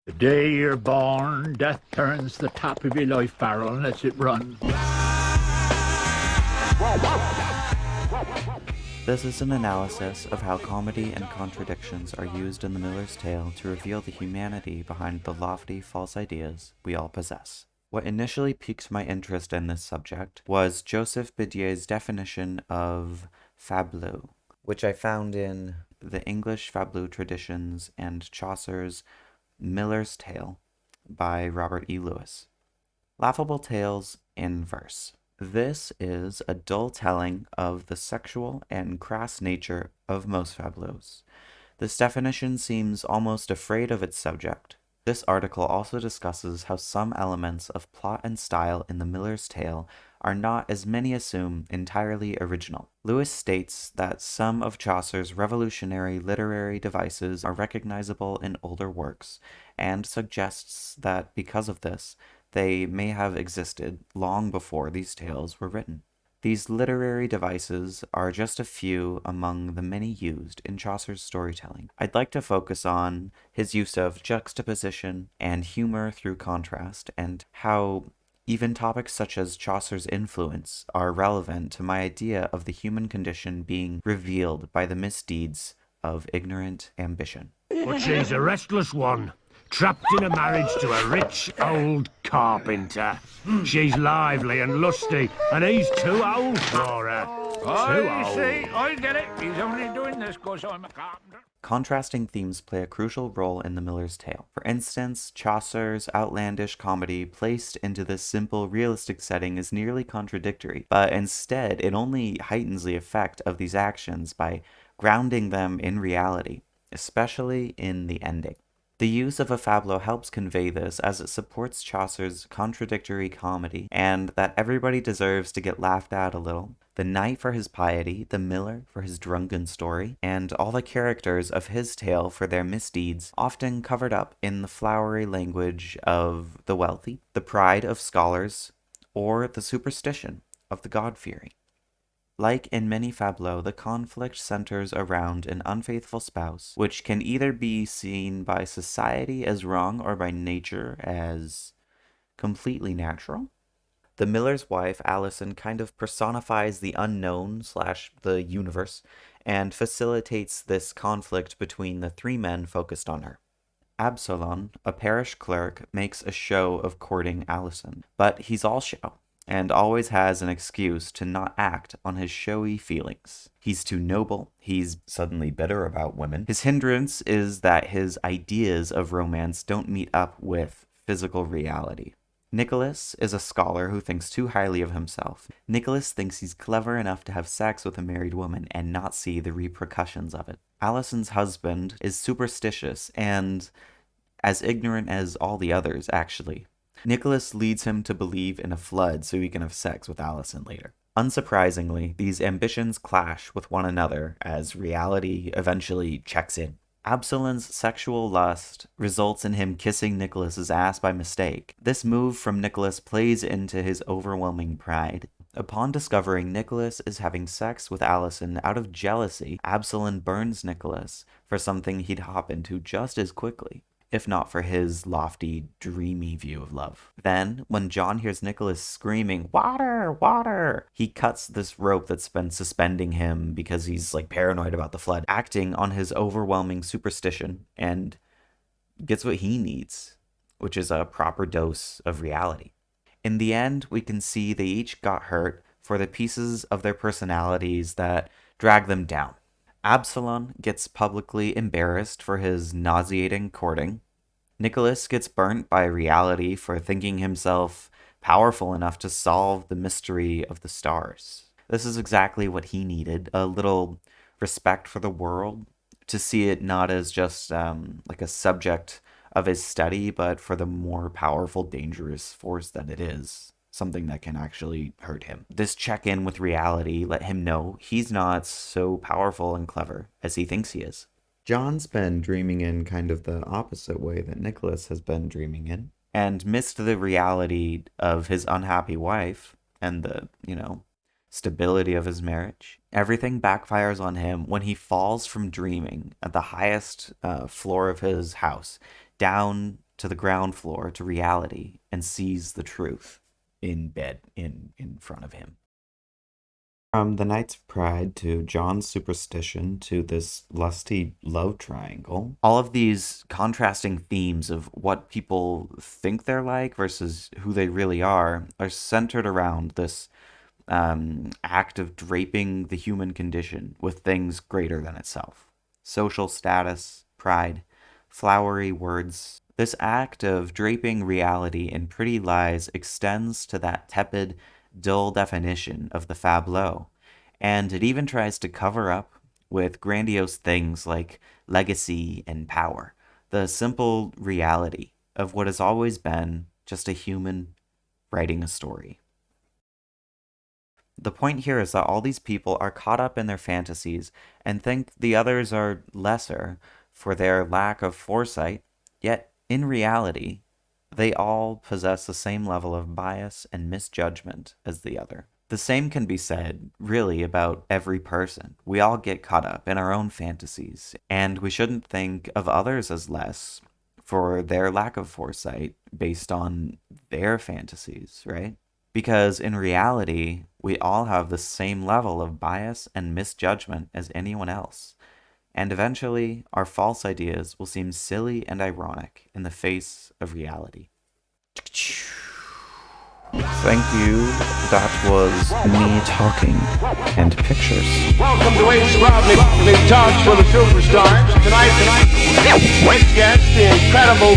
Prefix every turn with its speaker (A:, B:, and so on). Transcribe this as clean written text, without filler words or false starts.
A: The day you're born, death turns the tap of your life barrel and lets it run.
B: This is an analysis of how comedy and contradictions are used in The Miller's Tale to reveal the humanity behind the lofty, false ideas we all possess. What initially piqued my interest in this subject was Joseph Bédier's definition of fableau, which I found in the English Fableau Traditions and Chaucer's Miller's Tale by Robert E. Lewis. Laughable tales in verse. This is a dull telling of the sexual and crass nature of most fableaux. This definition seems almost afraid of its subject. This article also discusses how some elements of plot and style in The Miller's Tale are not, as many assume, entirely original. Lewis states that some of Chaucer's revolutionary literary devices are recognizable in older works, and suggests that because of this, they may have existed long before these tales were written. These literary devices are just a few among the many used in Chaucer's storytelling. I'd like to focus on his use of juxtaposition and humor through contrast, and how even topics such as Chaucer's influence are relevant to my idea of the human condition being revealed by the misdeeds of ignorant ambition.
C: But she's a restless one, trapped in a marriage to a rich old carpenter. She's lively and lusty, and he's too old for her. Too old.
A: See, I get it. He's only doing this because I'm a carpenter.
B: Contrasting themes play a crucial role in The Miller's Tale. For instance, Chaucer's outlandish comedy placed into this simple, realistic setting is nearly contradictory, but instead it only heightens the effect of these actions by grounding them in reality, especially in the ending. The use of a fableau helps convey this, as it supports Chaucer's contradictory comedy, and that everybody deserves to get laughed at a little. The knight for his piety, the miller for his drunken story, and all the characters of his tale for their misdeeds, often covered up in the flowery language of the wealthy, the pride of scholars, or the superstition of the God-fearing. Like in many fableaux, the conflict centers around an unfaithful spouse, which can either be seen by society as wrong or by nature as completely natural. The miller's wife, Allison, kind of personifies the unknown / the universe, and facilitates this conflict between the three men focused on her. Absalom, a parish clerk, makes a show of courting Allison, but he's all show, and always has an excuse to not act on his showy feelings. He's too noble, he's suddenly bitter about women. His hindrance is that his ideas of romance don't meet up with physical reality. Nicholas is a scholar who thinks too highly of himself. Nicholas thinks he's clever enough to have sex with a married woman and not see the repercussions of it. Allison's husband is superstitious and as ignorant as all the others, actually. Nicholas leads him to believe in a flood so he can have sex with Allison later. Unsurprisingly, these ambitions clash with one another as reality eventually checks in. Absalom's sexual lust results in him kissing Nicholas's ass by mistake. This move from Nicholas plays into his overwhelming pride. Upon discovering Nicholas is having sex with Allison out of jealousy, Absalom burns Nicholas for something he'd hop into just as quickly, if not for his lofty, dreamy view of love. Then, when John hears Nicholas screaming, "Water! Water!" he cuts this rope that's been suspending him because he's paranoid about the flood, acting on his overwhelming superstition, and gets what he needs, which is a proper dose of reality. In the end, we can see they each got hurt for the pieces of their personalities that drag them down. Absalom gets publicly embarrassed for his nauseating courting. Nicholas gets burnt by reality for thinking himself powerful enough to solve the mystery of the stars. This is exactly what he needed, a little respect for the world, to see it not as just a subject of his study, but for the more powerful, dangerous force that it is. Something that can actually hurt him. This check-in with reality let him know he's not so powerful and clever as he thinks he is. John's been dreaming in kind of the opposite way that Nicholas has been dreaming in, and missed the reality of his unhappy wife and the, stability of his marriage. Everything backfires on him when he falls from dreaming at the highest floor of his house down to the ground floor, to reality, and sees the truth in bed, in front of him. From the Knights of Pride to John's superstition to this lusty love triangle, all of these contrasting themes of what people think they're like versus who they really are centered around this act of draping the human condition with things greater than itself. Social status, pride, flowery words. This act of draping reality in pretty lies extends to that tepid, dull definition of the Fableau, and it even tries to cover up with grandiose things like legacy and power, the simple reality of what has always been just a human writing a story. The point here is that all these people are caught up in their fantasies and think the others are lesser for their lack of foresight, yet in reality, they all possess the same level of bias and misjudgment as the other. The same can be said, really, about every person. We all get caught up in our own fantasies, and we shouldn't think of others as less for their lack of foresight based on their fantasies, right? Because in reality, we all have the same level of bias and misjudgment as anyone else. And eventually, our false ideas will seem silly and ironic in the face of reality. Thank you. That was me talking and pictures.
D: Welcome to Ace Rodney, the talks for the Silver Stars. Tonight, guest, the incredible